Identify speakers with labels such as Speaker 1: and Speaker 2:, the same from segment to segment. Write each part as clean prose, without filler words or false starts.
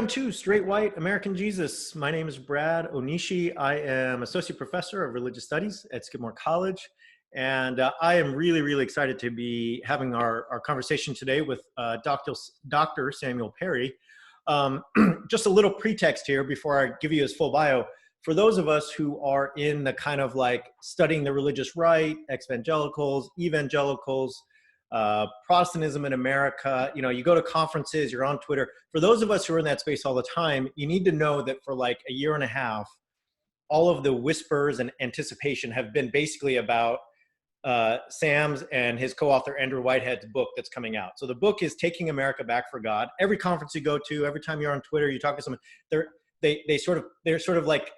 Speaker 1: Welcome to Straight White American Jesus. My name is Brad Onishi. I am Associate Professor of Religious Studies at Skidmore College. And I am really excited to be having our conversation today with Dr. Samuel Perry. Just a little pretext here before I give you his full bio. For those of us who are in the kind of like studying the religious right, evangelicals, Protestantism in America, you go to conferences, you're on Twitter. For those of us who are in that space all the time, you need to know that for like a year and a half, all of the whispers and anticipation have been basically about Sam's and his co-author Andrew Whitehead's book that's coming out. So the book is Taking America Back for God. Every conference you go to, every time you're on Twitter, you talk to someone, they're sort of like,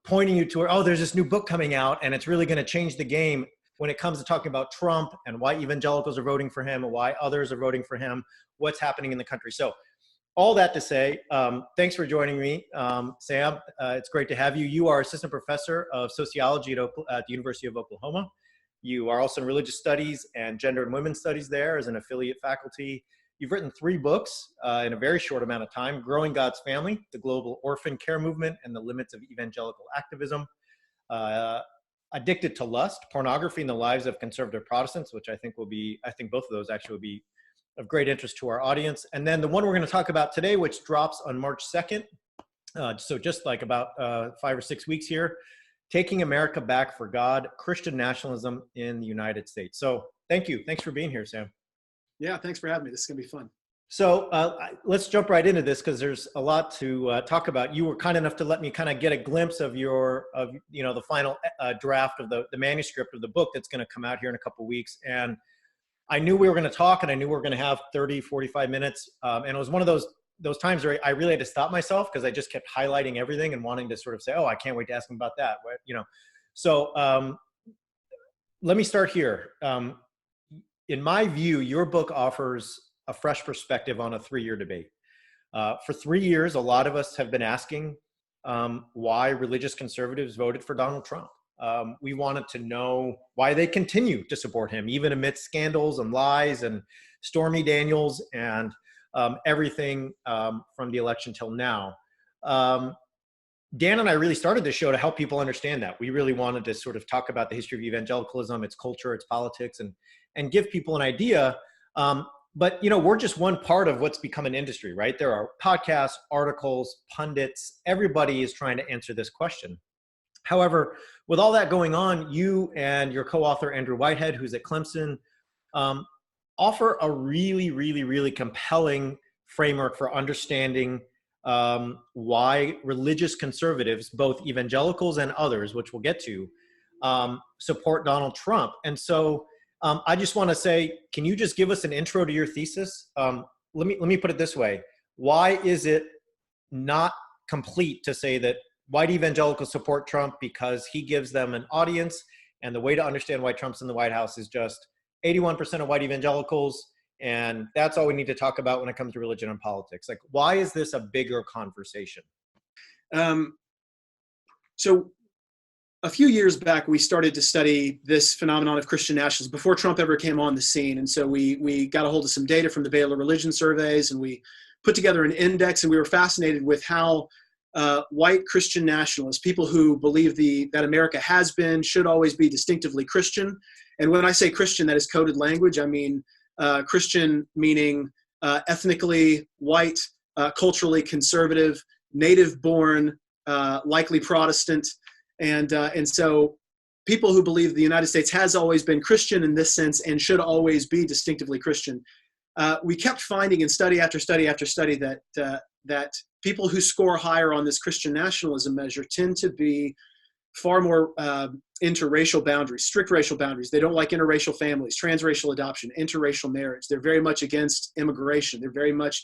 Speaker 1: pointing you to, oh, there's this new book coming out and it's really going to change the game when it comes to talking about Trump and why evangelicals are voting for him and why others are voting for him, what's happening in the country. So all that to say, thanks for joining me, Sam. It's great to have you. You are Assistant Professor of Sociology at the University of Oklahoma. You are also in Religious Studies and Gender and Women's Studies there as an affiliate faculty. You've written 3 books in a very short amount of time: Growing God's Family, The Global Orphan Care Movement and the Limits of Evangelical Activism, Addicted to Lust, Pornography in the Lives of Conservative Protestants, which I think both of those actually will be of great interest to our audience. And then the one we're going to talk about today, which drops on March 2nd, so just like about 5 or 6 weeks here, Taking America Back for God, Christian Nationalism in the United States. So thank you. Thanks for being here, Sam.
Speaker 2: Yeah, thanks for having me. This is going to be fun.
Speaker 1: So let's jump right into this because there's a lot to talk about. You were kind enough to let me kind of get a glimpse of the final draft of the manuscript of the book that's going to come out here in a couple of weeks. And I knew we were going to talk, and I knew we were going to have 30, 45 minutes. And it was one of those times where I really had to stop myself because I just kept highlighting everything and wanting to sort of say, oh, I can't wait to ask him about that. So let me start here. In my view, your book offers a fresh perspective on a 3-year debate. For 3 years, a lot of us have been asking why religious conservatives voted for Donald Trump. We wanted to know why they continue to support him, even amidst scandals and lies and Stormy Daniels and everything from the election till now. Dan and I really started this show to help people understand that. We really wanted to sort of talk about the history of evangelicalism, its culture, its politics, and give people an idea. But, we're just one part of what's become an industry, right? There are podcasts, articles, pundits. Everybody is trying to answer this question. However, with all that going on, you and your co-author, Andrew Whitehead, who's at Clemson, offer a really compelling framework for understanding why religious conservatives, both evangelicals and others, which we'll get to, support Donald Trump. And so I just want to say, can you just give us an intro to your thesis? Let me put it this way. Why is it not complete to say that white evangelicals support Trump because he gives them an audience, and the way to understand why Trump's in the White House is just 81% of white evangelicals, and that's all we need to talk about when it comes to religion and politics? Like, why is this a bigger conversation?
Speaker 2: So a few years back, we started to study this phenomenon of Christian nationalism before Trump ever came on the scene. And so we got a hold of some data from the Baylor Religion Surveys, and we put together an index, and we were fascinated with how white Christian nationalists, people who believe that America has been, should always be distinctively Christian. And when I say Christian, that is coded language. I mean Christian meaning ethnically white, culturally conservative, native-born, likely Protestant. And so people who believe the United States has always been Christian in this sense and should always be distinctively Christian. We kept finding in study after study after study that people who score higher on this Christian nationalism measure tend to be far more into racial boundaries, strict racial boundaries. They don't like interracial families, transracial adoption, interracial marriage. They're very much against immigration. They're very much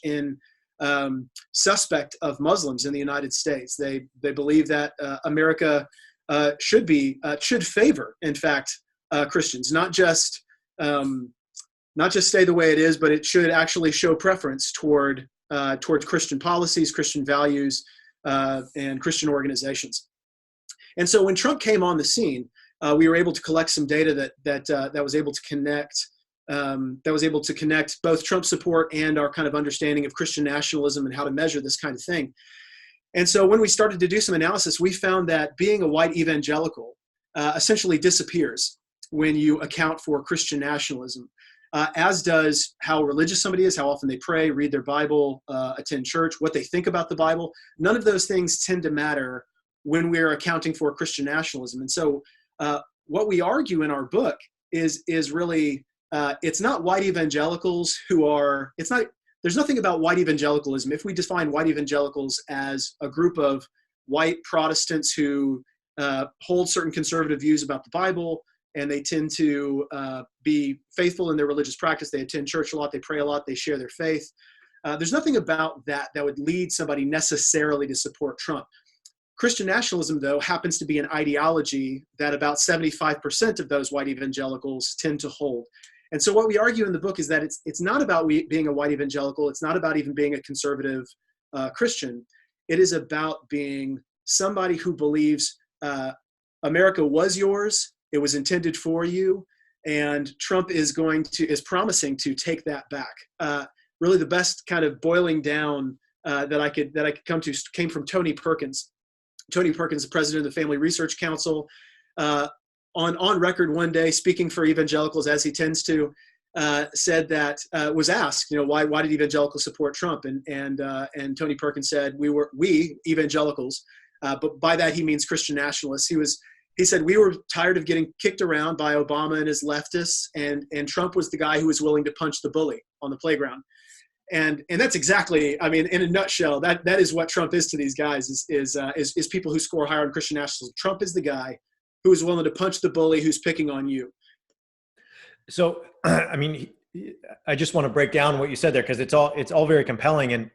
Speaker 2: suspect of Muslims in the United States. They believe that America should favor, in fact, Christians, not just stay the way it is, but it should actually show preference towards Christian policies, Christian values, and Christian organizations. And so when Trump came on the scene, we were able to collect some data that was able to connect that was able to connect both Trump support and our kind of understanding of Christian nationalism and how to measure this kind of thing. And so when we started to do some analysis, we found that being a white evangelical essentially disappears when you account for Christian nationalism, as does how religious somebody is, how often they pray, read their Bible, attend church, what they think about the Bible. None of those things tend to matter when we're accounting for Christian nationalism. And so what we argue in our book is really, it's not white evangelicals who are, there's nothing about white evangelicalism. If we define white evangelicals as a group of white Protestants who hold certain conservative views about the Bible, and they tend to be faithful in their religious practice, they attend church a lot, they pray a lot, they share their faith. There's nothing about that would lead somebody necessarily to support Trump. Christian nationalism, though, happens to be an ideology that about 75% of those white evangelicals tend to hold. And so what we argue in the book is that it's not about being a white evangelical. It's not about even being a conservative Christian. It is about being somebody who believes America was yours, it was intended for you, and Trump is promising to take that back. Really, the best kind of boiling down that I could come to came from Tony Perkins. Tony Perkins, the president of the Family Research Council, on record one day, speaking for evangelicals as he tends to, said that was asked, why did evangelicals support Trump? And Tony Perkins said, we evangelicals, but by that he means Christian nationalists. He said we were tired of getting kicked around by Obama and his leftists, and Trump was the guy who was willing to punch the bully on the playground. And that's exactly, I mean, in a nutshell, that is what Trump is to these guys, is people who score higher on Christian nationalism. Trump is the guy who is willing to punch the bully who's picking on you.
Speaker 1: So, I mean, I just want to break down what you said there, because it's all very compelling. And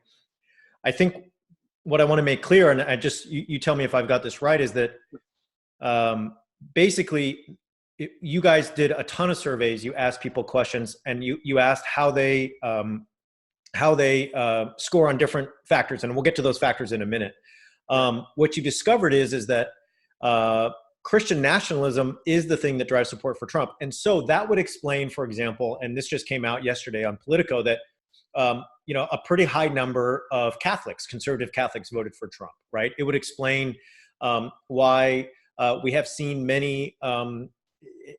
Speaker 1: I think what I want to make clear, and you tell me if I've got this right, is that basically you guys did a ton of surveys. You asked people questions, and you asked how they score on different factors, and we'll get to those factors in a minute. What you discovered is that Christian nationalism is the thing that drives support for Trump. And so that would explain, for example, and this just came out yesterday on Politico, that a pretty high number of conservative Catholics voted for Trump, right? It would explain why we have seen many,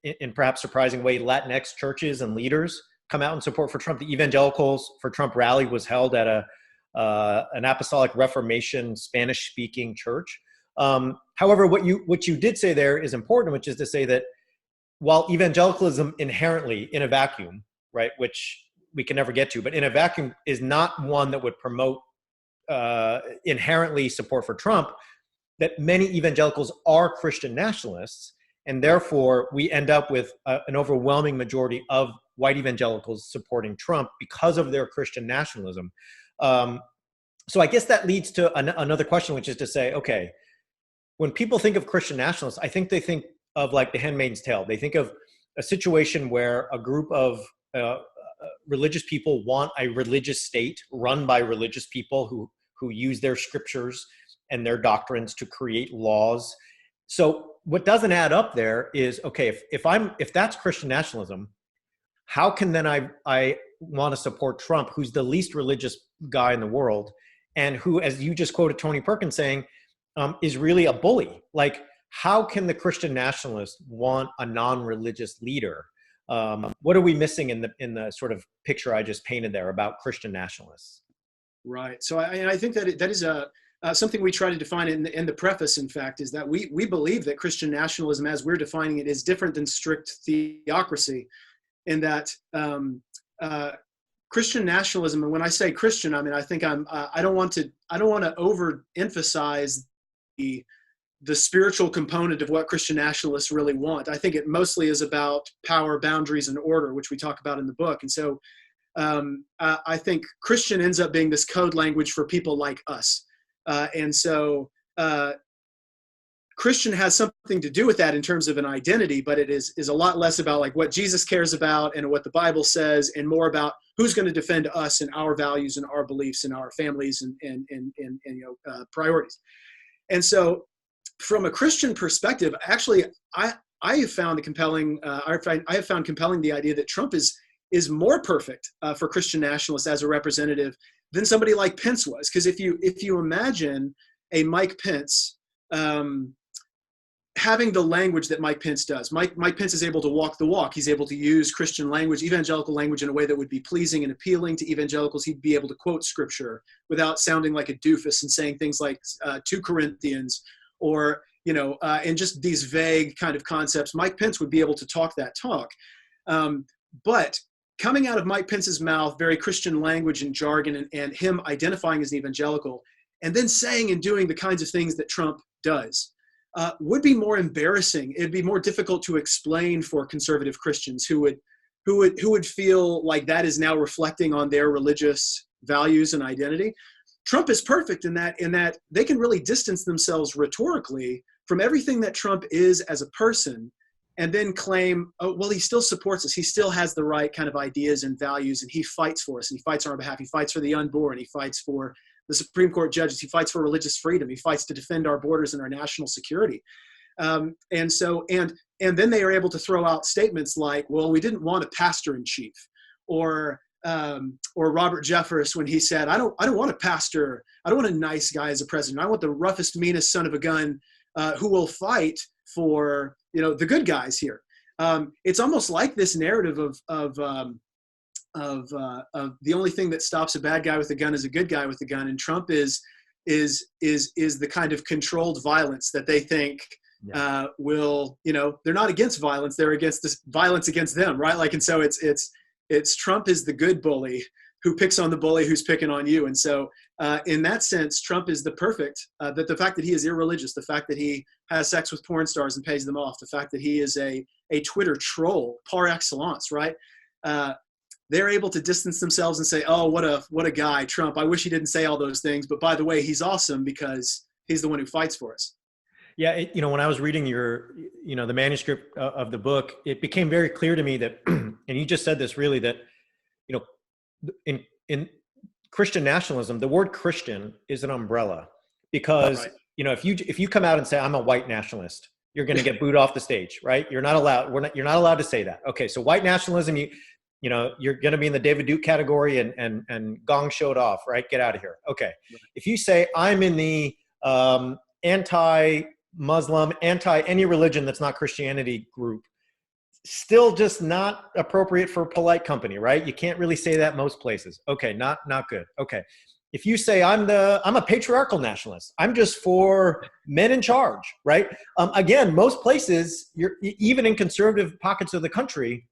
Speaker 1: in perhaps surprising way, Latinx churches and leaders come out in support for Trump. The Evangelicals for Trump rally was held at an Apostolic Reformation Spanish-speaking church. However, what you did say there is important, which is to say that while evangelicalism inherently, in a vacuum, right, which we can never get to, but in a vacuum is not one that would promote inherently support for Trump, that many evangelicals are Christian nationalists, and therefore we end up with an overwhelming majority of white evangelicals supporting Trump because of their Christian nationalism. So I guess that leads to another question, which is to say, okay, when people think of Christian nationalists, I think they think of like The Handmaid's Tale. They think of a situation where a group of religious people want a religious state run by religious people who use their scriptures and their doctrines to create laws. So what doesn't add up there is, okay, if that's Christian nationalism, how can then I want to support Trump, who's the least religious guy in the world, and who, as you just quoted Tony Perkins saying, is really a bully? Like, how can the Christian nationalist want a non-religious leader? What are we missing in the sort of picture I just painted there about Christian nationalists?
Speaker 2: Right. So I think that is something we try to define in the preface, in fact, is that we believe that Christian nationalism, as we're defining it, is different than strict theocracy, in that Christian nationalism, and when I say Christian, I mean, I think I don't want to overemphasize the spiritual component of what Christian nationalists really want. I think it mostly is about power, boundaries, and order, which we talk about in the book. And so I think Christian ends up being this code language for people like us. And so Christian has something to do with that in terms of an identity, but it is a lot less about like what Jesus cares about and what the Bible says, and more about who's going to defend us and our values and our beliefs and our families and priorities. And so from a Christian perspective, actually, I have found compelling the idea that Trump is is more perfect for Christian nationalists as a representative than somebody like Pence was. Because if you imagine a Mike Pence having the language that Mike Pence does, Mike Pence is able to walk the walk. He's able to use Christian language, evangelical language, in a way that would be pleasing and appealing to evangelicals. He'd be able to quote scripture without sounding like a doofus and saying things like 2 Corinthians or, and just these vague kind of concepts. Mike Pence would be able to talk that talk. But coming out of Mike Pence's mouth, very Christian language and jargon, and him identifying as an evangelical, and then saying and doing the kinds of things that Trump does, would be more embarrassing. It'd be more difficult to explain for conservative Christians who would feel like that is now reflecting on their religious values and identity. Trump is perfect in that they can really distance themselves rhetorically from everything that Trump is as a person, and then claim, oh, well, he still supports us. He still has the right kind of ideas and values, and he fights for us, and he fights on our behalf. He fights for the unborn. He fights for the Supreme Court judges. He fights for religious freedom. He fights to defend our borders and our national security. And then they are able to throw out statements like, well, we didn't want a pastor in chief, or Robert Jeffress when he said, I don't want a pastor. I don't want a nice guy as a president. I want the roughest, meanest son of a gun who will fight for the good guys here. It's almost like this narrative of the only thing that stops a bad guy with a gun is a good guy with a gun, and Trump is the kind of controlled violence that they think will, they're not against violence, they're against this violence against them, right? Like, and so it's Trump is the good bully who picks on the bully who's picking on you. And so in that sense, Trump is the perfect, that the fact that he is irreligious, the fact that he has sex with porn stars and pays them off, the fact that he is a Twitter troll par excellence, right? They're able to distance themselves and say, oh, what a guy, Trump. I wish he didn't say all those things, but by the way, he's awesome because he's the one who fights for us.
Speaker 1: Yeah, when I was reading the manuscript of the book, it became very clear to me that, and you just said this really, that, in Christian nationalism, the word Christian is an umbrella, because, right. If you come out and say, I'm a white nationalist, you're going to get booed off the stage, right? You're not allowed. You're not allowed to say that. Okay, so white nationalism, you're going to be in the David Duke category and gong showed off, right? Get out of here. Okay. Right. If you say I'm in the anti-Muslim, anti-any religion that's not Christianity group, still just not appropriate for polite company, right? You can't really say that most places. Okay, not good. Okay. If you say I'm a patriarchal nationalist, I'm just for men in charge, right? Again, most places, even in conservative pockets of the country,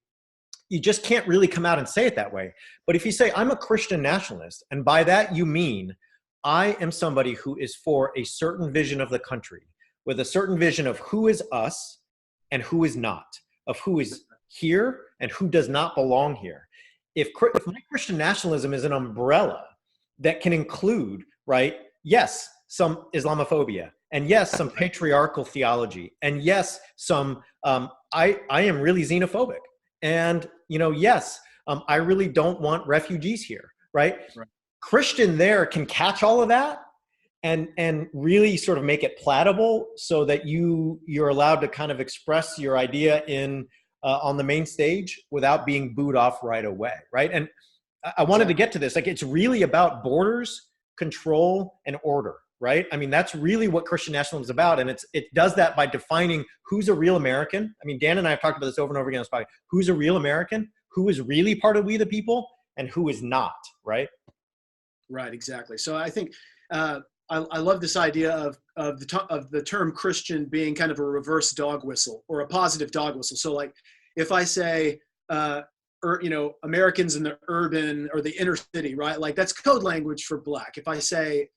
Speaker 1: you just can't really come out and say it that way. But if you say I'm a Christian nationalist, and by that you mean I am somebody who is for a certain vision of the country, with a certain vision of who is us and who is not, of who is here and who does not belong here. If my Christian nationalism is an umbrella that can include, right, yes, some Islamophobia, and yes, some patriarchal theology, and yes, some I am really xenophobic. And, yes, I really don't want refugees here, right? Christian there can catch all of that and really sort of make it palatable so that you're allowed to kind of express your idea on the main stage without being booed off right away, right? And I wanted to get to this. Like, it's really about borders, control, and order, right? I mean, that's really what Christian nationalism is about. And it does that by defining who's a real American. I mean, Dan and I have talked about this over and over again on this podcast. Who's a real American? Who is really part of we the people? And who is not, right?
Speaker 2: Right, exactly. So I think I love this idea of the term Christian being kind of a reverse dog whistle or a positive dog whistle. So like if I say, Americans in the urban or the inner city, right? Like that's code language for Black. If I say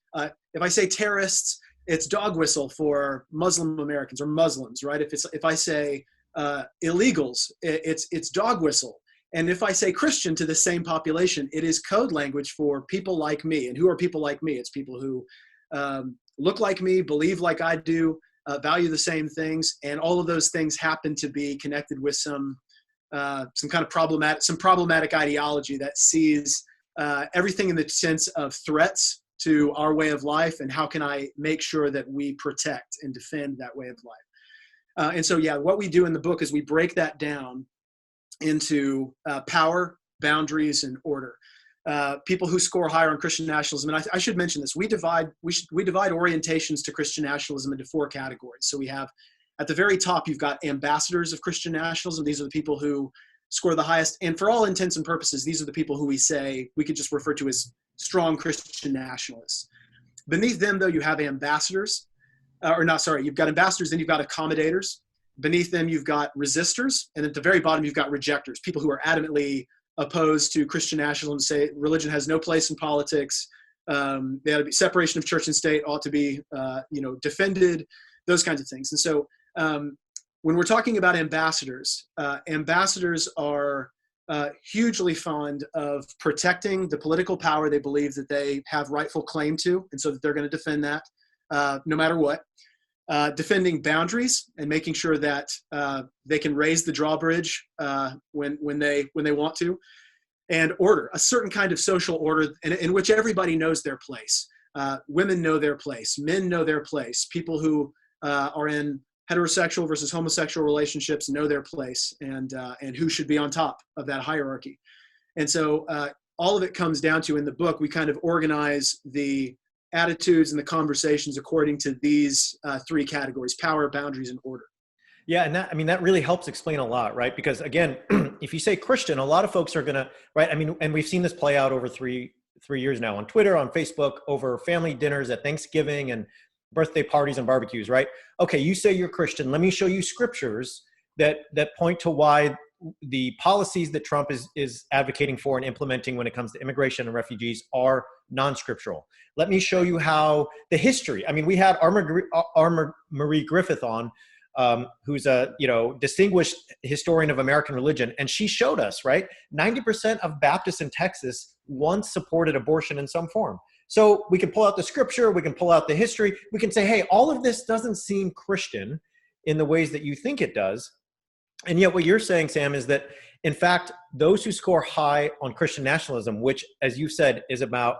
Speaker 2: terrorists, it's dog whistle for Muslim Americans or Muslims, right? If I say illegals, it's dog whistle. And if I say Christian to the same population, it is code language for people like me. And who are people like me? It's people who look like me, believe like I do, value the same things, and all of those things happen to be connected with some kind of problematic ideology that sees everything in the sense of threats to our way of life, and how can I make sure that we protect and defend that way of life. And so, what we do in the book is we break that down into power, boundaries, and order. People who score higher on Christian nationalism, and I should mention this, we divide orientations to Christian nationalism into 4 categories. So we have, at the very top, you've got ambassadors of Christian nationalism. These are the people who score the highest, and for all intents and purposes, these are the people who we say we could just refer to as strong Christian nationalists. Beneath them, though, you have ambassadors, you've got ambassadors, then you've got accommodators. Beneath them, you've got resistors, and at the very bottom, you've got rejectors, people who are adamantly opposed to Christian nationalism, say religion has no place in politics, they ought to be, separation of church and state ought to be defended, those kinds of things. And so when we're talking about ambassadors, ambassadors are hugely fond of protecting the political power they believe that they have rightful claim to, and so that they're going to defend that no matter what. Defending boundaries and making sure that they can raise the drawbridge when they want to, and order, a certain kind of social order in which everybody knows their place. Women know their place, men know their place, people who are in heterosexual versus homosexual relationships know their place, and who should be on top of that hierarchy. And so all of it comes down to, in the book, we kind of organize the attitudes and the conversations according to these 3 categories: power, boundaries, and order.
Speaker 1: Yeah, and that really helps explain a lot, right? Because again, if you say Christian, a lot of folks are gonna, right? And we've seen this play out over three years now on Twitter, on Facebook, over family dinners at Thanksgiving and birthday parties and barbecues, right? Okay, you say you're Christian. Let me show you scriptures that point to why the policies that Trump is advocating for and implementing when it comes to immigration and refugees are non-scriptural. Let me show you how the history. I mean, we had Armour Marie Griffith on, who's a distinguished historian of American religion, and she showed us, right, 90% of Baptists in Texas once supported abortion in some form. So we can pull out the scripture, we can pull out the history, we can say, hey, all of this doesn't seem Christian in the ways that you think it does. And yet what you're saying, Sam, is that, in fact, those who score high on Christian nationalism, which, as you said, is about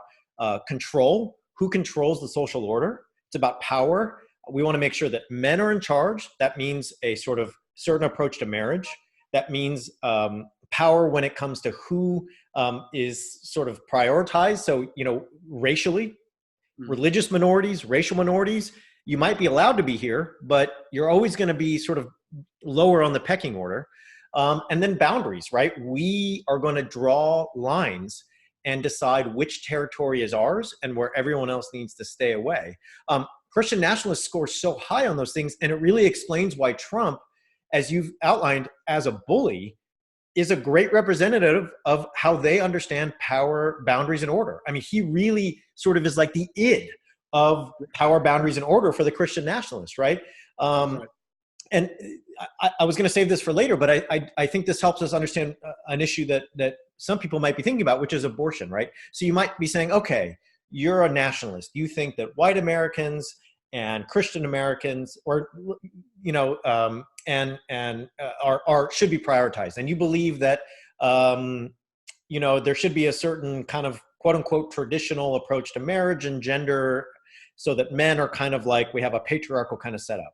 Speaker 1: control, who controls the social order, it's about power. We want to make sure that men are in charge. That means a sort of certain approach to marriage. That means power when it comes to who is sort of prioritized. So, racially, religious minorities, racial minorities, you might be allowed to be here, but you're always going to be sort of lower on the pecking order. And then boundaries, right? We are going to draw lines and decide which territory is ours and where everyone else needs to stay away. Christian nationalists score so high on those things, and it really explains why Trump, as you've outlined, as a bully, is a great representative of how they understand power, boundaries, and order. I mean, he really sort of is like the id of power, boundaries, and order for the Christian nationalists, right? And I was going to save this for later, but I think this helps us understand an issue that some people might be thinking about, which is abortion, right? So you might be saying, okay, you're a nationalist. You think that white Americans and Christian Americans, or are should be prioritized, and you believe that there should be a certain kind of quote unquote traditional approach to marriage and gender, so that men are kind of like, we have a patriarchal kind of setup.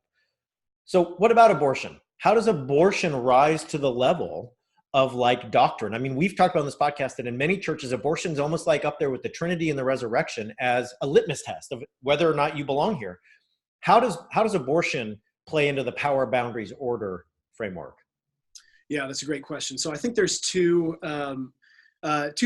Speaker 1: So what about abortion? How does abortion rise to the level of like doctrine? I mean, we've talked about on this podcast that in many churches, abortion is almost like up there with the Trinity and the resurrection as a litmus test of whether or not you belong here. How does abortion play into the power, boundaries, order framework?
Speaker 2: Yeah, that's a great question. So I think there's two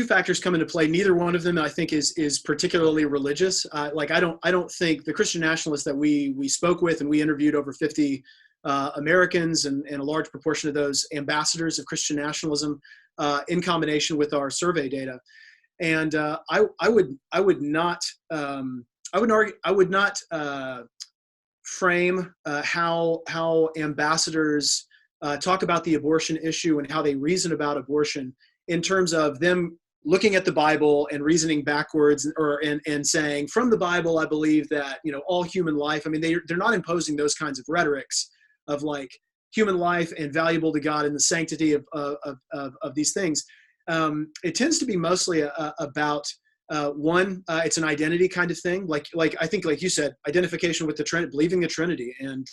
Speaker 2: factors come into play. Neither one of them, I think, is particularly religious. I don't think the Christian nationalists that we spoke with, and we interviewed over 50 Americans, and a large proportion of those ambassadors of Christian nationalism, in combination with our survey data. And I would not frame how ambassadors talk about the abortion issue and how they reason about abortion in terms of them looking at the Bible and reasoning backwards, and saying, from the Bible, I believe that all human life. I mean, they're not imposing those kinds of rhetorics of like human life and valuable to God and the sanctity of these things. It tends to be mostly about it's an identity kind of thing. Like I think, like you said, identification with the Trinity, believing the Trinity, and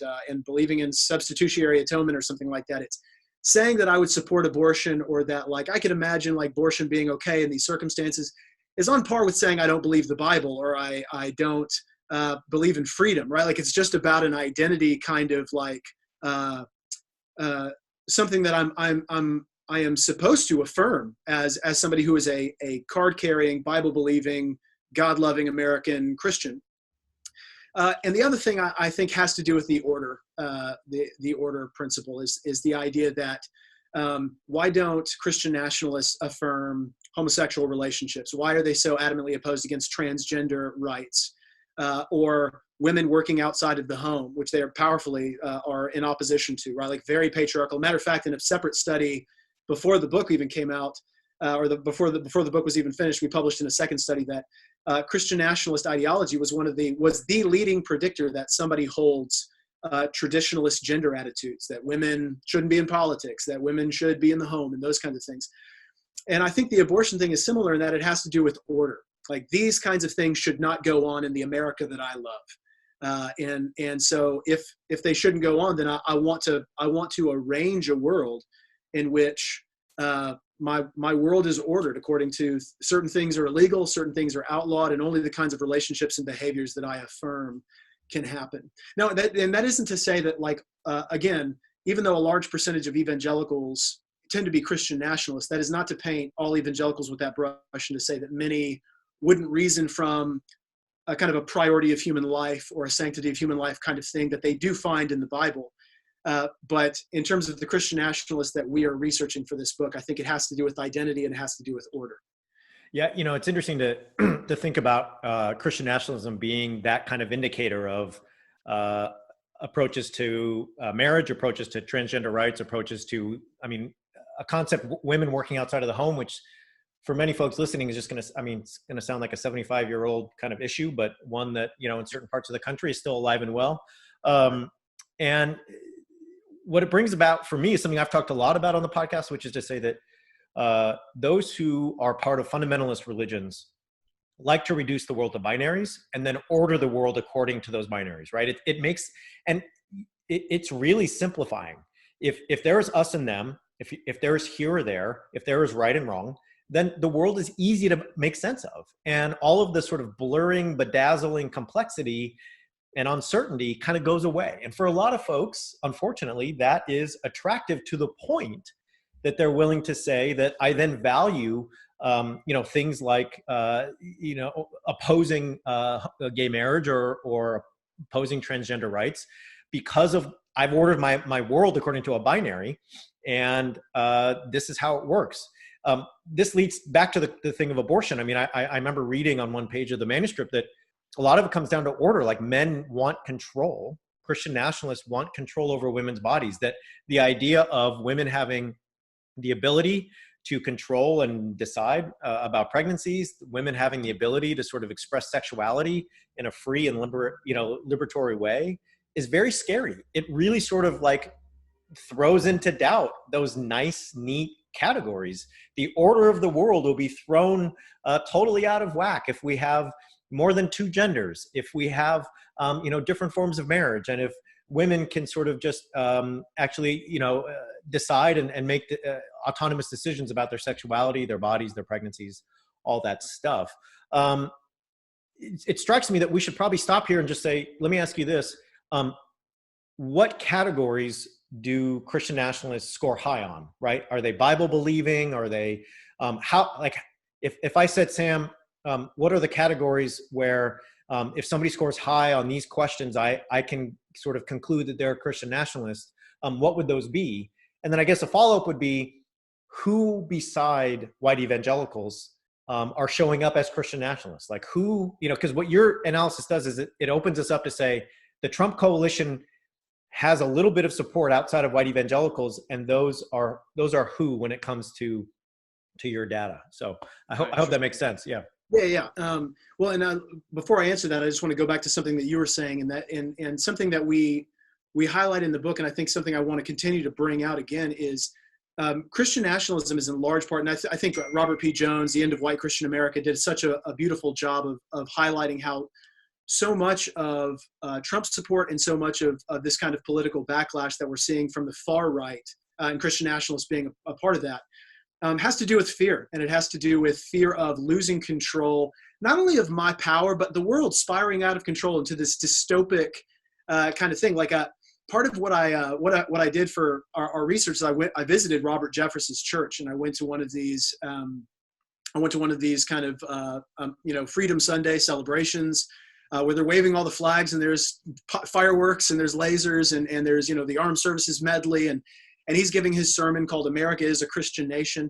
Speaker 2: believing in substitutionary atonement or something like that. It's saying that I would support abortion, or that like I could imagine like abortion being okay in these circumstances, is on par with saying I don't believe the Bible, or I don't believe in freedom, right? Like it's just about an identity kind of like something that I am supposed to affirm as somebody who is a card carrying, Bible believing, God loving American Christian. And the other thing I think has to do with the order, the order principle is the idea that why don't Christian nationalists affirm homosexual relationships? Why are they so adamantly opposed against transgender rights or women working outside of the home, which they are powerfully are in opposition to, right? Like very patriarchal. Matter of fact, in a separate study before the book even came out, before the book was even finished, we published in a second study that Christian nationalist ideology was the leading predictor that somebody holds traditionalist gender attitudes, that women shouldn't be in politics, that women should be in the home, and those kinds of things. And I think the abortion thing is similar in that it has to do with order. Like these kinds of things should not go on in the America that I love. And so if they shouldn't go on, then I want to arrange a world in which my world is ordered according to certain things are illegal, certain things are outlawed, and only the kinds of relationships and behaviors that I affirm can happen. Now, that isn't to say that, like, again, even though a large percentage of evangelicals tend to be Christian nationalists, that is not to paint all evangelicals with that brush and to say that many wouldn't reason from a kind of a priority of human life or a sanctity of human life kind of thing that they do find in the Bible. But in terms of the Christian nationalists that we are researching for this book, I think it has to do with identity and it has to do with order.
Speaker 1: Yeah, it's interesting to to think about Christian nationalism being that kind of indicator of approaches to marriage, approaches to transgender rights, approaches to, a concept, women working outside of the home, which for many folks listening is just going to, it's going to sound like a 75-year-old kind of issue, but one that, in certain parts of the country is still alive and well. And what it brings about for me is something I've talked a lot about on the podcast, which is to say that those who are part of fundamentalist religions like to reduce the world to binaries and then order the world according to those binaries, right? It makes, and it's really simplifying. If there is us and them, if there is here or there, if there is right and wrong, then the world is easy to make sense of. And all of the sort of blurring, bedazzling complexity and uncertainty kind of goes away. And for a lot of folks, unfortunately, that is attractive to the point that they're willing to say that I then value, things like, opposing gay marriage or opposing transgender rights because of I've ordered my world according to a binary, and this is how it works. This leads back to the thing of abortion. I remember reading on one page of the manuscript that a lot of it comes down to order. Like men want control. Christian nationalists want control over women's bodies. That the idea of women having the ability to control and decide about pregnancies, women having the ability to sort of express sexuality in a free and liberatory way is very scary. It really sort of like throws into doubt those nice, neat categories. The order of the world will be thrown totally out of whack if we have more than two genders, if we have different forms of marriage, and if women can sort of just decide and make autonomous decisions about their sexuality, their bodies, their pregnancies, all that stuff. It strikes me that we should probably stop here and just say, let me ask you this. What categories do Christian nationalists score high on, right? Are they Bible believing? Are they, if I said, Sam, what are the categories where if somebody scores high on these questions, I can sort of conclude that they're a Christian nationalist? What would those be? And then I guess a follow-up would be, who beside white evangelicals are showing up as Christian nationalists? Like who, because what your analysis does is it opens us up to say the Trump coalition has a little bit of support outside of white evangelicals, and those are who when it comes to your data. So I hope that makes sense. Yeah.
Speaker 2: Yeah. Well, and before I answer that, I just want to go back to something that you were saying, and something that we highlight in the book, and I think something I want to continue to bring out again is Christian nationalism is in large part, and I think Robert P. Jones, The End of White Christian America, did such a beautiful job of highlighting how so much of Trump's support and so much of this kind of political backlash that we're seeing from the far right and Christian nationalists being a part of that, has to do with fear. And it has to do with fear of losing control, not only of my power, but the world spiraling out of control into this dystopic kind of thing. Like part of what I did for our research is I visited Robert Jefferson's church, and I went to one of these kind of Freedom Sunday celebrations where they're waving all the flags, and there's fireworks, and there's lasers, and there's the armed services medley, and he's giving his sermon called "America is a Christian Nation,"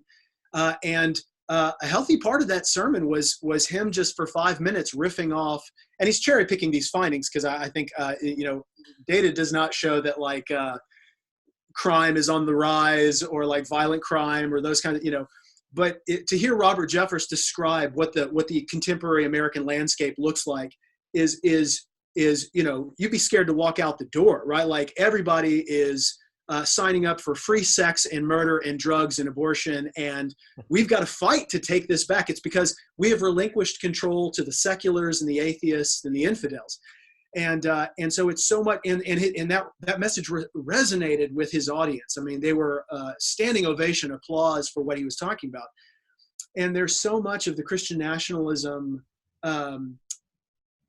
Speaker 2: and a healthy part of that sermon was him just for 5 minutes riffing off, and he's cherry picking these findings because I think data does not show that like crime is on the rise or like violent crime or those kind of but to hear Robert Jeffers describe what the contemporary American landscape looks like is you'd be scared to walk out the door, right? Like everybody is signing up for free sex and murder and drugs and abortion, and we've got to fight to take this back. It's because we have relinquished control to the seculars and the atheists and the infidels, and so it's so much. And that message resonated with his audience. I mean, they were standing ovation, applause for what he was talking about. And there's so much of the Christian nationalism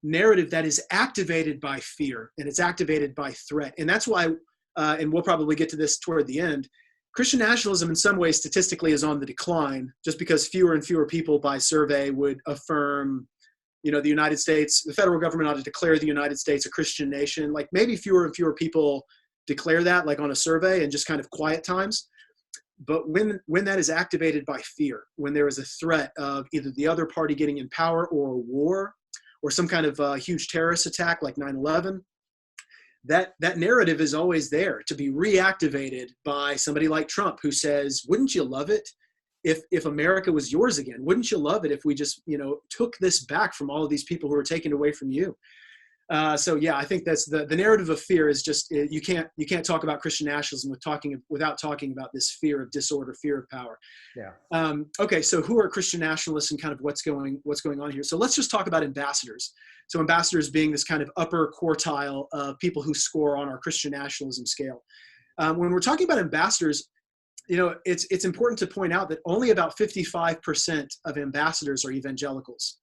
Speaker 2: narrative that is activated by fear, and it's activated by threat, and that's why. And we'll probably get to this toward the end. Christian nationalism in some ways statistically is on the decline just because fewer and fewer people by survey would affirm, the United States, the federal government ought to declare the United States a Christian nation. Like maybe fewer and fewer people declare that like on a survey and just kind of quiet times. But when that is activated by fear, when there is a threat of either the other party getting in power or a war or some kind of huge terrorist attack like 9/11, that narrative is always there to be reactivated by somebody like Trump, who says, wouldn't you love it if America was yours again? Wouldn't you love it if we just, took this back from all of these people who are taken away from you? So yeah, I think that's the narrative of fear is just, you can't talk about Christian nationalism without talking about this fear of disorder, fear of power.
Speaker 1: Yeah.
Speaker 2: Okay. So who are Christian nationalists and kind of what's going on here? So let's just talk about ambassadors. So ambassadors being this kind of upper quartile of people who score on our Christian nationalism scale. When we're talking about ambassadors, it's important to point out that only about 55% of ambassadors are evangelicals.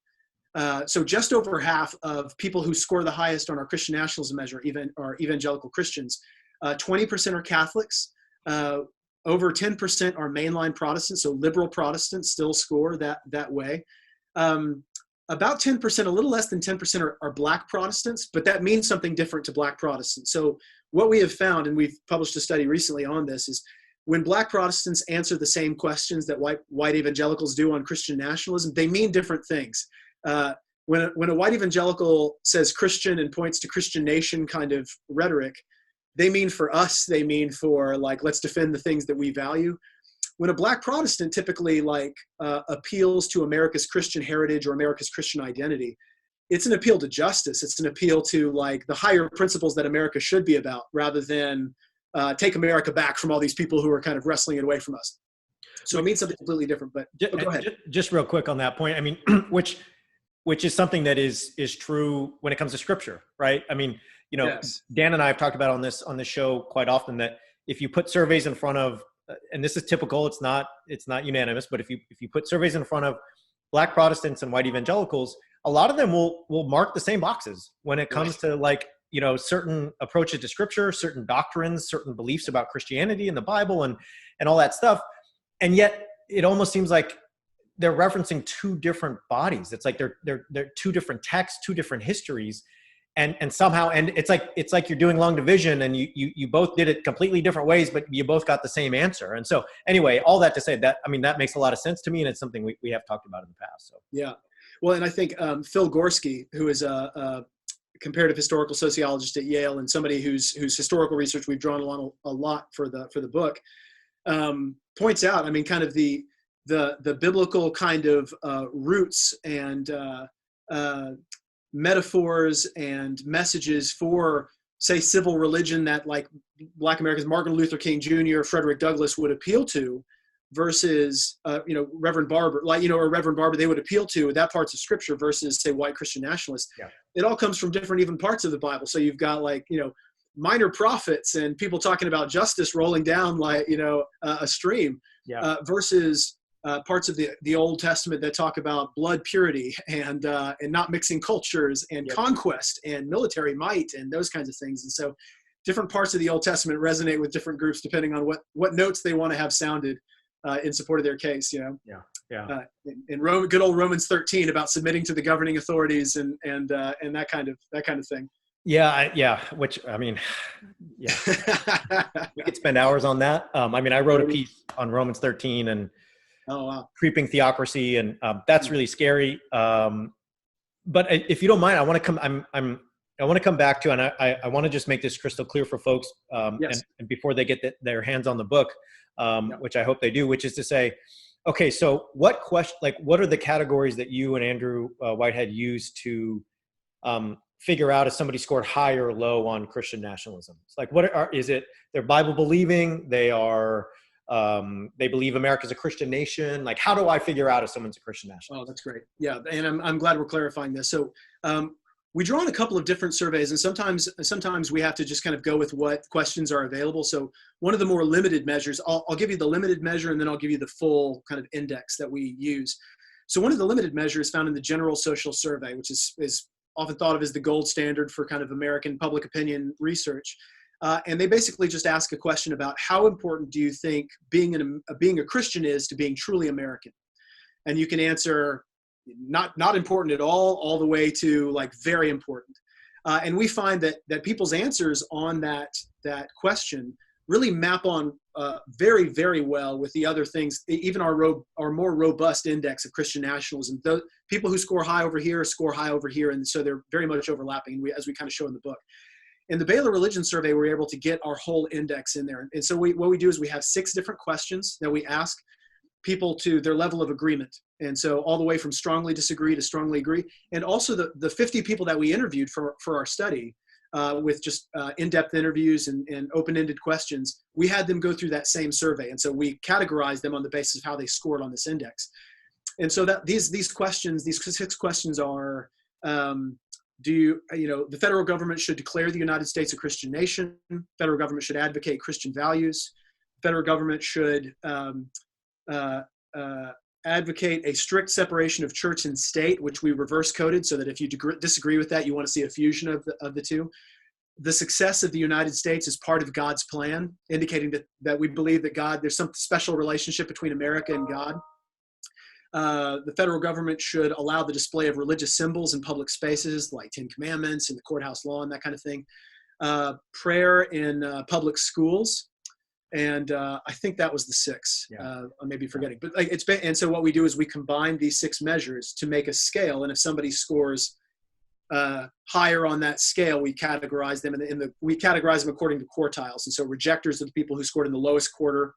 Speaker 2: So just over half of people who score the highest on our Christian nationalism measure are evangelical Christians. 20% are Catholics. Over 10% are mainline Protestants, so liberal Protestants still score that way. About 10%, a little less than 10% are Black Protestants, but that means something different to Black Protestants. So what we have found, and we've published a study recently on this, is when Black Protestants answer the same questions that white evangelicals do on Christian nationalism, they mean different things. When a white evangelical says Christian and points to Christian nation kind of rhetoric, they mean for us, they mean for like, let's defend the things that we value. When a Black Protestant typically appeals to America's Christian heritage or America's Christian identity, it's an appeal to justice. It's an appeal to like the higher principles that America should be about, rather than take America back from all these people who are kind of wrestling it away from us. So it means something completely different. But go ahead.
Speaker 1: Just real quick on that point. I mean, which is something that is true when it comes to Scripture, right? I mean,
Speaker 2: Yes.
Speaker 1: Dan and I have talked about on this show quite often that if you put surveys in front of, and this is typical, it's not unanimous, but if you put surveys in front of Black Protestants and white evangelicals, a lot of them will mark the same boxes when it comes to certain approaches to Scripture, certain doctrines, certain beliefs about Christianity and the Bible and all that stuff. And yet it almost seems like they're referencing two different bodies. It's like they're two different texts, two different histories. And somehow, and it's like you're doing long division and you both did it completely different ways, but you both got the same answer. And so anyway, all that to say that, I mean, that makes a lot of sense to me. And it's something we have talked about in the past. So.
Speaker 2: Yeah. Well, and I think Phil Gorski, who is a comparative historical sociologist at Yale and somebody whose historical research we've drawn on a lot for the book, points out, I mean, kind of the biblical kind of roots and metaphors and messages for, say, civil religion that like Black Americans, Martin Luther King Jr., Frederick Douglass would appeal to, versus Reverend Barber, or Reverend Barber, they would appeal to that parts of Scripture versus, say, white Christian nationalists.
Speaker 1: Yeah.
Speaker 2: It all comes from different even parts of the Bible. So you've got minor prophets and people talking about justice rolling down like, a stream, versus parts of the Old Testament that talk about blood purity and not mixing cultures and conquest and military might and those kinds of things. And so different parts of the Old Testament resonate with different groups depending on what notes they want to have sounded in support of their case. In good old Romans 13 about submitting to the governing authorities and that kind of thing.
Speaker 1: Which, I mean, we could spend hours on that. I wrote a piece on Romans 13 and creeping theocracy, and that's really scary. But if you don't mind, I want to come back to, and I want to just make this crystal clear for folks, and before they get their hands on the book, which I hope they do, which is to say, okay, so what are the categories that you and Andrew Whitehead use to figure out if somebody scored high or low on Christian nationalism? It's like, is it they're Bible believing, they believe America's a Christian nation? Like, how do I figure out if someone's a Christian nationalist?
Speaker 2: Oh, that's great. Yeah, and I'm glad we're clarifying this. So we draw on a couple of different surveys, and sometimes we have to just kind of go with what questions are available. So one of the more limited measures, I'll give you the limited measure, and then I'll give you the full kind of index that we use. So one of the limited measures found in the General Social Survey, which is often thought of as the gold standard for kind of American public opinion research. And they basically just ask a question about how important do you think being a Christian is to being truly American? And you can answer not important at all the way to like very important. And we find that people's answers on that question really map on very, very well with the other things, even our more robust index of Christian nationalism. The people who score high over here score high over here, and so they're very much overlapping, as we kind of show in the book. In the Baylor Religion Survey, we're able to get our whole index in there. And so what we do is we have 6 different questions that we ask people to their level of agreement. And so all the way from strongly disagree to strongly agree. And also the 50 people that we interviewed for our study, with just in-depth interviews and open-ended questions, we had them go through that same survey. And so we categorized them on the basis of how they scored on this index. And so that these 6 questions are, the federal government should declare the United States a Christian nation. Federal government should advocate Christian values. Federal government should advocate a strict separation of church and state, which we reverse coded so that if you disagree with that, you want to see a fusion of the two. The success of the United States is part of God's plan, indicating that we believe that there's some special relationship between America and God. The federal government should allow the display of religious symbols in public spaces like 10 Commandments and the courthouse lawn, that kind of thing. Prayer in public schools. And I think that was the 6. I may be forgetting, but and so what we do is we combine these 6 measures to make a scale. And if somebody scores higher on that scale, we categorize them we categorize them according to quartiles. And so rejectors are the people who scored in the lowest quarter,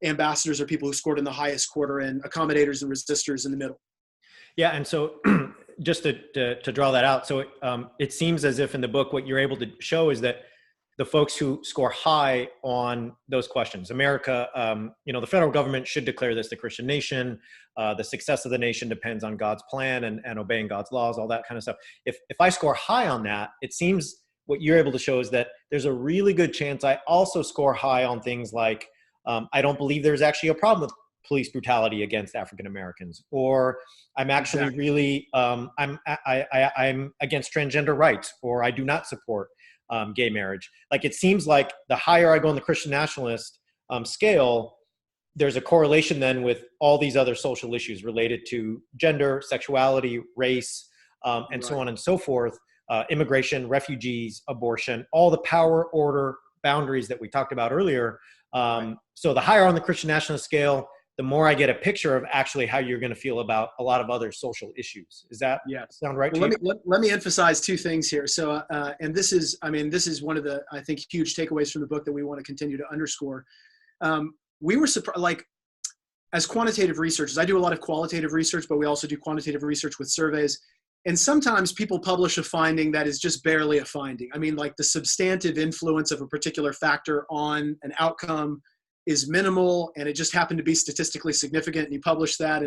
Speaker 2: ambassadors are people who scored in the highest quarter, and accommodators and resistors in the middle.
Speaker 1: Yeah, and so just to draw that out, so it seems as if in the book what you're able to show is that the folks who score high on those questions, America, the federal government should declare this the Christian nation. The success of the nation depends on God's plan and obeying God's laws, all that kind of stuff. If I score high on that, it seems what you're able to show is that there's a really good chance I also score high on things like I don't believe there's actually a problem with police brutality against African Americans, or I'm actually really I'm against transgender rights, or I do not support gay marriage. Like, it seems like the higher I go on the Christian nationalist scale, there's a correlation then with all these other social issues related to gender, sexuality, race, and so on and so forth, immigration, refugees, abortion, all the power, order, boundaries that we talked about earlier. So the higher on the Christian nationalist scale, the more I get a picture of actually how you're going to feel about a lot of other social issues. Is that sound right to you?
Speaker 2: Let me emphasize 2 things here. So, and this is one of the, I think, huge takeaways from the book that we want to continue to underscore. We were surprised, like, as quantitative researchers, I do a lot of qualitative research, but we also do quantitative research with surveys. And sometimes people publish a finding that is just barely a finding. I mean, like, the substantive influence of a particular factor on an outcome is minimal, and it just happened to be statistically significant, and you publish that.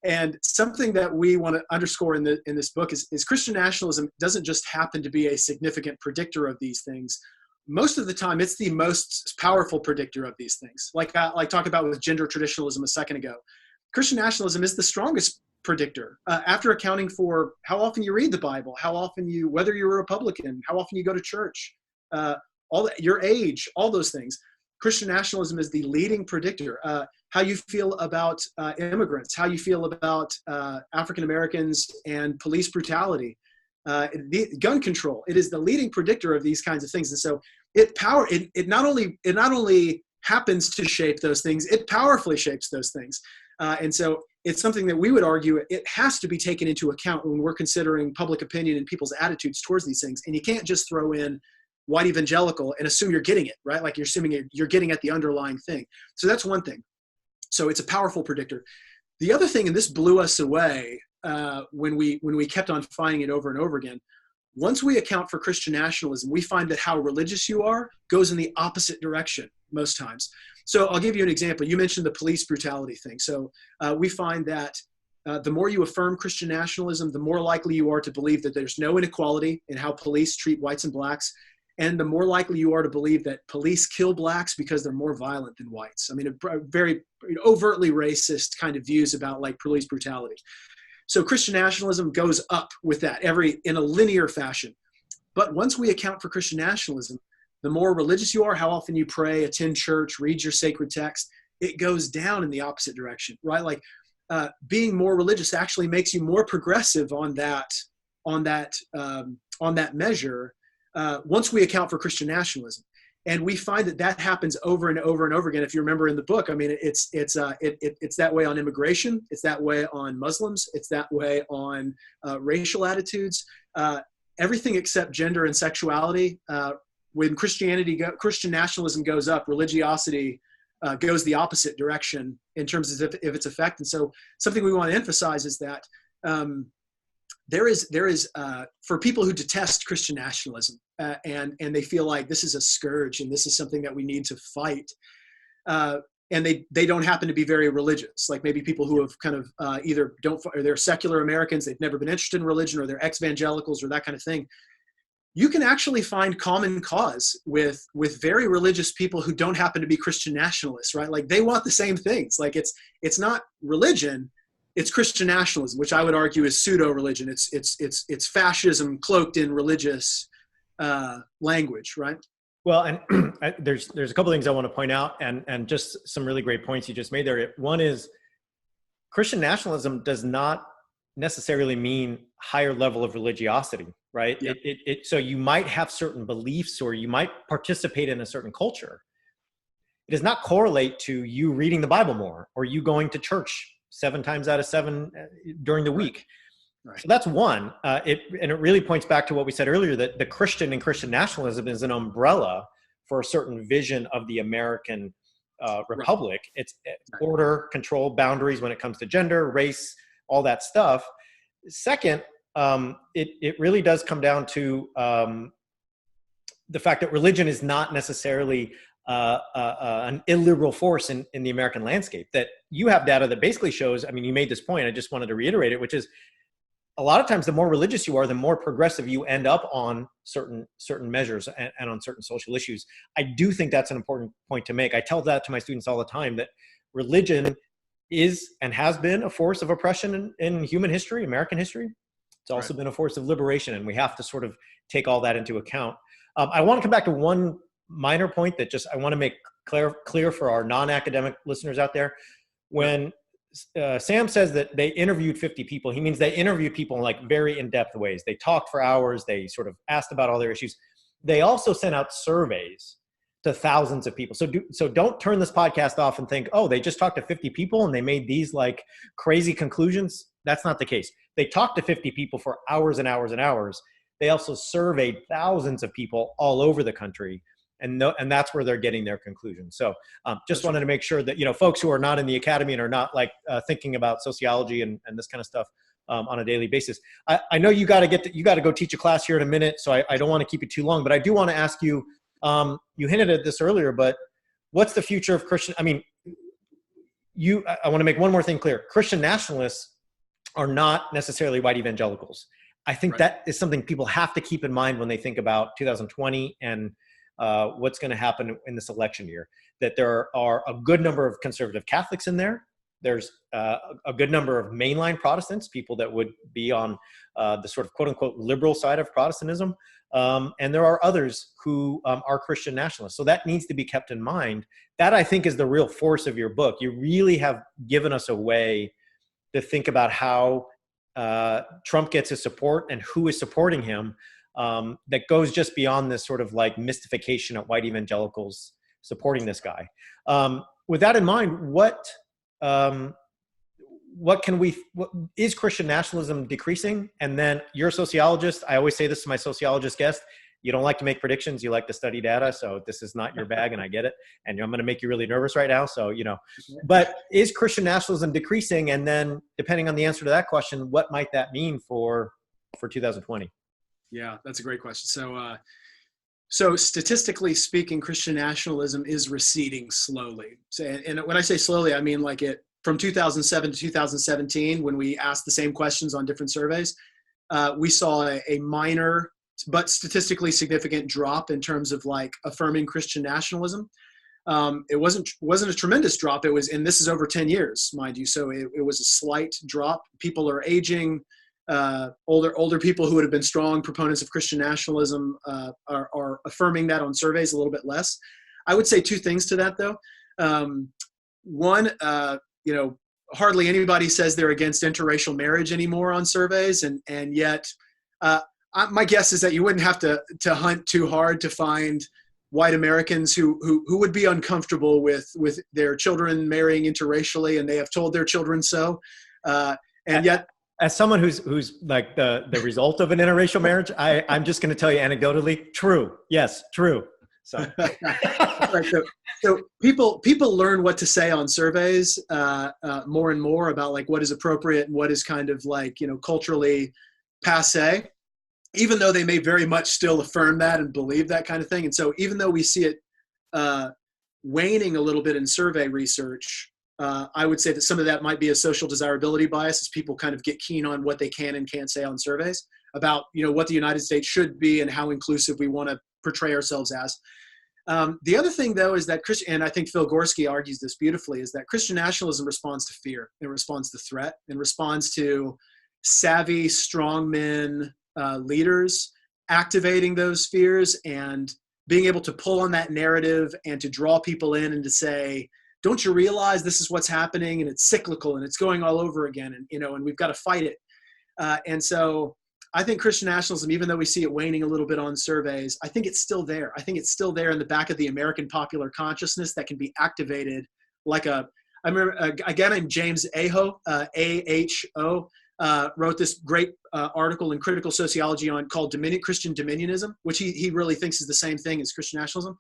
Speaker 2: And something that we want to underscore in this book is Christian nationalism doesn't just happen to be a significant predictor of these things. most of the time, it's the most powerful predictor of these things. Like talked about with gender traditionalism a second ago. Christian nationalism is the strongest predictor after accounting for how often you read the Bible, how often whether you're a Republican, how often you go to church, your age, all those things. Christian nationalism is the leading predictor. How you feel about immigrants, how you feel about African Americans and police brutality, gun control. It is the leading predictor of these kinds of things. And so it not only happens to shape those things, it powerfully shapes those things. And so it's something that we would argue it has to be taken into account when we're considering public opinion and people's attitudes towards these things. And you can't just throw in white evangelical and assume you're getting it, right? Like you're assuming you're getting at the underlying thing. So that's one thing. So it's a powerful predictor. The other thing, and this blew us away when we kept on finding it over and over again, once we account for Christian nationalism, we find that how religious you are goes in the opposite direction most times. So I'll give you an example. You mentioned the police brutality thing. So we find that the more you affirm Christian nationalism, the more likely you are to believe that there's no inequality in how police treat whites and blacks. And the more likely you are to believe that police kill blacks because they're more violent than whites. I mean, a very overtly racist kind of views about like police brutality. So Christian nationalism goes up with that in a linear fashion. But once we account for Christian nationalism, the more religious you are, how often you pray, attend church, read your sacred text, it goes down in the opposite direction, right? Like being more religious actually makes you more progressive on that measure. Once we account for Christian nationalism, and we find that happens over and over and over again. If you remember in the book, I mean, it's that way on immigration, it's that way on Muslims, it's that way on racial attitudes, everything except gender and sexuality. When Christian nationalism goes up, religiosity goes the opposite direction in terms of its effect. And so, something we want to emphasize is that. There is for people who detest Christian nationalism and they feel like this is a scourge and this is something that we need to fight, and they don't happen to be very religious, like maybe people who have kind of either or they're secular Americans, they've never been interested in religion, or they're evangelicals or that kind of thing. You can actually find common cause with very religious people who don't happen to be Christian nationalists, right? Like they want the same things. Like it's not religion. It's Christian nationalism, which I would argue is pseudo-religion. It's fascism cloaked in religious language, right?
Speaker 1: Well, and there's a couple things I want to point out, and just some really great points you just made there. One is Christian nationalism does not necessarily mean higher level of religiosity, right? Yeah. So you might have certain beliefs or you might participate in a certain culture. It does not correlate to you reading the Bible more or you going to church 7 times out of 7 during the week. Right. So that's one. It really points back to what we said earlier, that the Christian and Christian nationalism is an umbrella for a certain vision of the American republic. Right. It's order, control, boundaries when it comes to gender, race, all that stuff. Second, it really does come down to the fact that religion is not necessarily an illiberal force in the American landscape. That you have data that basically shows, I mean, you made this point, I just wanted to reiterate it, which is a lot of times the more religious you are, the more progressive you end up on certain measures and on certain social issues. I do think that's an important point to make. I tell that to my students all the time, that religion is and has been a force of oppression in human history, American history. It's also been a force of liberation, and we have to sort of take all that into account. I want to come back to one minor point that I want to make clear for our non-academic listeners out there. When Sam says that they interviewed 50 people, he means they interviewed people in like very in-depth ways. They talked for hours. They sort of asked about all their issues. They also sent out surveys to thousands of people. So don't turn this podcast off and think, oh, they just talked to 50 people and they made these like crazy conclusions. That's not the case. They talked to 50 people for hours and hours and hours. They also surveyed thousands of people all over the country. And that's where they're getting their conclusions. So just wanted to make sure that, folks who are not in the academy and are not like thinking about sociology and this kind of stuff on a daily basis. I know you got to go teach a class here in a minute, so I don't want to keep it too long, but I do want to ask you, you hinted at this earlier, but what's the future of Christian? I mean, I want to make one more thing clear. Christian nationalists are not necessarily white evangelicals. I think that is something people have to keep in mind when they think about 2020 and what's going to happen in this election year. That there are a good number of conservative Catholics in there. There's a good number of mainline Protestants, people that would be on the sort of quote unquote liberal side of Protestantism. And there are others who are Christian nationalists. So that needs to be kept in mind. That, I think, is the real force of your book. You really have given us a way to think about how Trump gets his support and who is supporting him, that goes just beyond this sort of like mystification of white evangelicals supporting this guy. With that in mind, what is Christian nationalism decreasing? And then you're a sociologist. I always say this to my sociologist guests: you don't like to make predictions, you like to study data. So this is not your bag, and I get it. And I'm going to make you really nervous right now. So, but is Christian nationalism decreasing? And then depending on the answer to that question, what might that mean for 2020?
Speaker 2: Yeah, that's a great question. So statistically speaking, Christian nationalism is receding slowly. So, and when I say slowly, I mean like it from 2007 to 2017, when we asked the same questions on different surveys, we saw a minor but statistically significant drop in terms of like affirming Christian nationalism. It wasn't a tremendous drop. It was, and this is over 10 years, mind you. So it was a slight drop. People are aging. Older people who would have been strong proponents of Christian nationalism are affirming that on surveys a little bit less. I would say two things to that, though. One, hardly anybody says they're against interracial marriage anymore on surveys, and yet my guess is that you wouldn't have to hunt too hard to find white Americans who would be uncomfortable with their children marrying interracially, and they have told their children so, and yet.
Speaker 1: As someone who's like the result of an interracial marriage, I'm just going to tell you anecdotally, true. Yes, true. So,
Speaker 2: right, so people learn what to say on surveys more and more about like what is appropriate and what is kind of like, culturally passé, even though they may very much still affirm that and believe that kind of thing. And so even though we see it waning a little bit in survey research, I would say that some of that might be a social desirability bias as people kind of get keen on what they can and can't say on surveys about, what the United States should be and how inclusive we want to portray ourselves as. The other thing, though, is that and I think Phil Gorski argues this beautifully, is that Christian nationalism responds to fear. It responds to threat and responds to savvy, strongmen leaders activating those fears and being able to pull on that narrative and to draw people in and to say, don't you realize this is what's happening and it's cyclical and it's going all over again, and we've got to fight it. And so I think Christian nationalism, even though we see it waning a little bit on surveys, I think it's still there. I think it's still there in the back of the American popular consciousness that can be activated like I remember a guy named James Aho, A-H-O, wrote this great article in Critical Sociology called Christian Dominionism, which he really thinks is the same thing as Christian nationalism.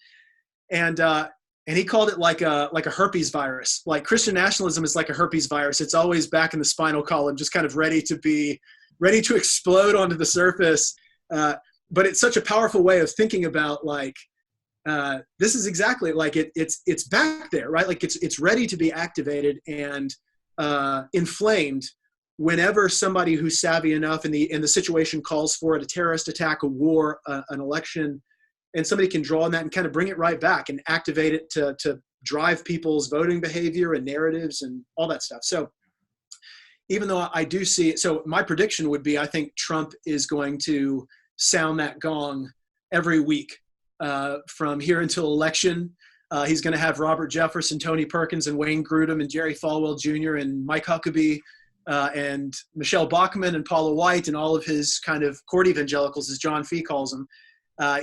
Speaker 2: And he called it like a herpes virus. Like Christian nationalism is like a herpes virus. It's always back in the spinal column, just kind of ready to explode onto the surface. But it's such a powerful way of thinking about like, this is exactly like it's back there, right? Like it's ready to be activated and inflamed whenever somebody who's savvy enough and the situation calls for it, a terrorist attack, a war, an election, and somebody can draw on that and kind of bring it right back and activate it to drive people's voting behavior and narratives and all that stuff. So even though I do see it, so my prediction would be, I think Trump is going to sound that gong every week from here until election. He's going to have Robert Jefferson, Tony Perkins, and Wayne Grudem, and Jerry Falwell Jr., and Mike Huckabee, and Michelle Bachmann, and Paula White, and all of his kind of court evangelicals, as John Fee calls them.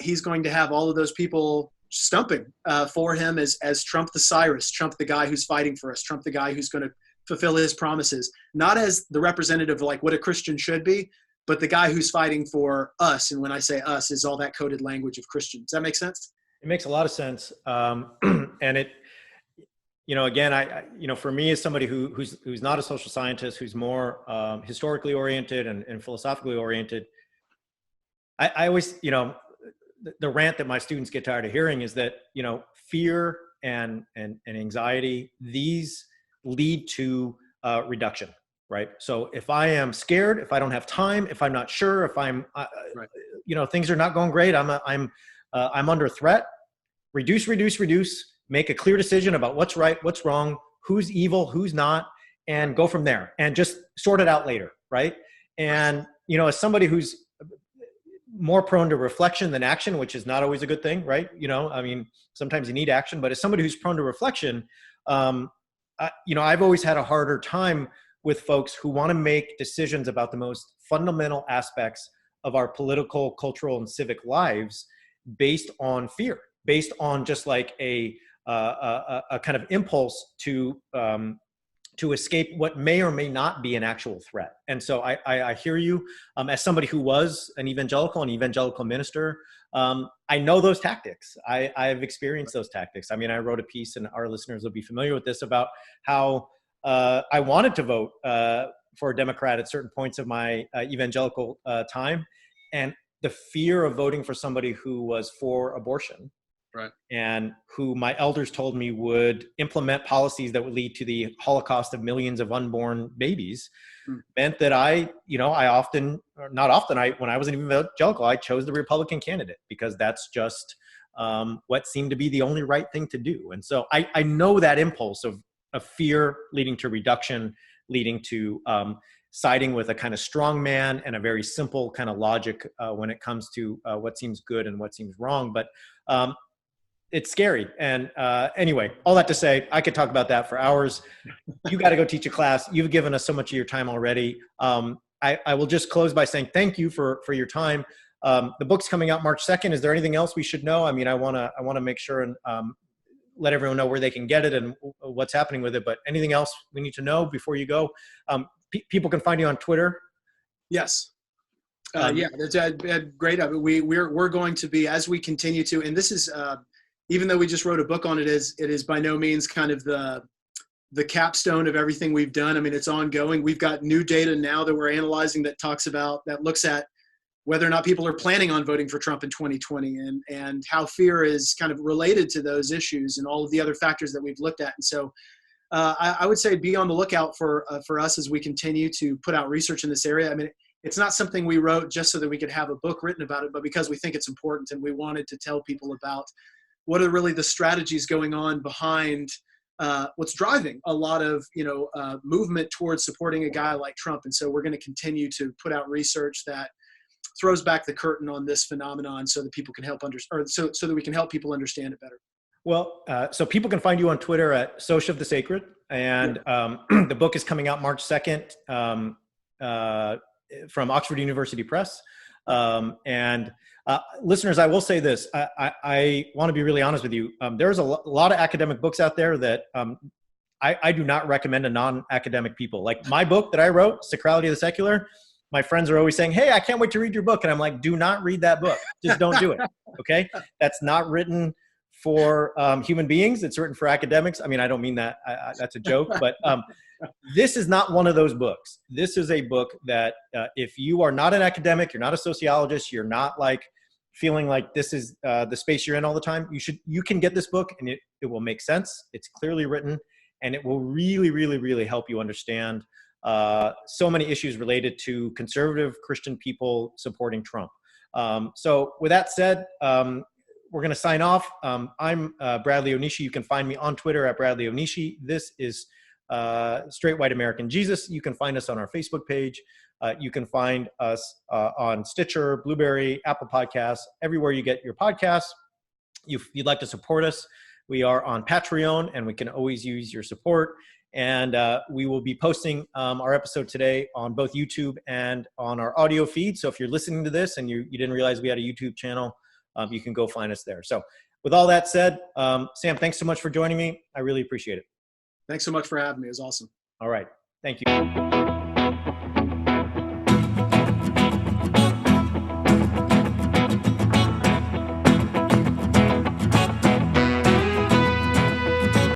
Speaker 2: He's going to have all of those people stumping for him as Trump the Cyrus, Trump the guy who's fighting for us, Trump the guy who's going to fulfill his promises, not as the representative of like what a Christian should be, but the guy who's fighting for us. And when I say us, is all that coded language of Christian. Does that make sense?
Speaker 1: It makes a lot of sense. And it, again, for me as somebody who's not a social scientist, who's more historically oriented and philosophically oriented, I always, the rant that my students get tired of hearing is that, fear and anxiety, these lead to reduction, right? So if I am scared, if I don't have time, if I'm not sure, if I'm,
Speaker 2: right.
Speaker 1: Things are not going great, I'm under threat, reduce, make a clear decision about what's right, what's wrong, who's evil, who's not, and go from there and just sort it out later, right? And, you know, as somebody who's more prone to reflection than action, which is not always a good thing, right? You know, I mean, sometimes you need action, but as somebody who's prone to reflection, you know, I've always had a harder time with folks who want to make decisions about the most fundamental aspects of our political, cultural, and civic lives based on fear, based on just like a kind of impulse to escape what may or may not be an actual threat. And so I hear you. As somebody who was an evangelical minister, I know those tactics. I've experienced those tactics. I mean, I wrote a piece, and our listeners will be familiar with this, about how I wanted to vote for a Democrat at certain points of my evangelical time. And the fear of voting for somebody who was for abortion,
Speaker 2: right, and
Speaker 1: who my elders told me would implement policies that would lead to the Holocaust of millions of unborn babies, meant that when I was an evangelical, I chose the Republican candidate because that's just what seemed to be the only right thing to do. And so I know that impulse of fear leading to reduction, leading to siding with a kind of strong man and a very simple kind of logic when it comes to what seems good and what seems wrong. But it's scary. And anyway, all that to say, I could talk about that for hours. You got to go teach a class. You've given us so much of your time already. I will just close by saying thank you for your time. The book's coming out March 2nd. Is there anything else we should know? I mean, I want to make sure and let everyone know where they can get it and what's happening with it. But anything else we need to know before you go? People can find you on Twitter.
Speaker 2: Yes. Yeah, that's great. We're going to be, as we continue to, and this is, even though we just wrote a book on it, is by no means kind of the capstone of everything we've done. I mean, it's ongoing. We've got new data now that we're analyzing that looks at whether or not people are planning on voting for Trump in 2020 and how fear is kind of related to those issues and all of the other factors that we've looked at. And so I would say be on the lookout for us as we continue to put out research in this area. I mean, it's not something we wrote just so that we could have a book written about it, but because we think it's important and we wanted to tell people about what are really the strategies going on behind what's driving a lot of movement towards supporting a guy like Trump. And so we're going to continue to put out research that throws back the curtain on this phenomenon so that people can help so that we can help people understand it better.
Speaker 1: Well, so people can find you on Twitter at Soch of the Sacred, and the book is coming out March 2nd from Oxford University Press. And listeners, I will say this. I want to be really honest with you. There's a lot of academic books out there that I do not recommend to non-academic people. Like my book that I wrote, Sacrality of the Secular, my friends are always saying, hey, I can't wait to read your book. And I'm like, do not read that book. Just don't do it. Okay? That's not written for human beings. It's written for academics. I mean, I don't mean that. That's a joke. But this is not one of those books. This is a book that if you are not an academic, you're not a sociologist, you're not like feeling like this is the space you're in all the time, you can get this book and it will make sense. It's clearly written and it will really, really, really help you understand so many issues related to conservative Christian people supporting Trump. So with that said, we're going to sign off. I'm Bradley Onishi. You can find me on Twitter at Bradley Onishi. This is Straight White American Jesus. You can find us on our Facebook page. You can find us on Stitcher, Blueberry, Apple Podcasts, everywhere you get your podcasts. If you'd like to support us, we are on Patreon, and we can always use your support. And we will be posting our episode today on both YouTube and on our audio feed. So if you're listening to this and you didn't realize we had a YouTube channel, you can go find us there. So with all that said, Sam, thanks so much for joining me. I really appreciate it.
Speaker 2: Thanks so much for having me. It was awesome.
Speaker 1: All right. Thank you.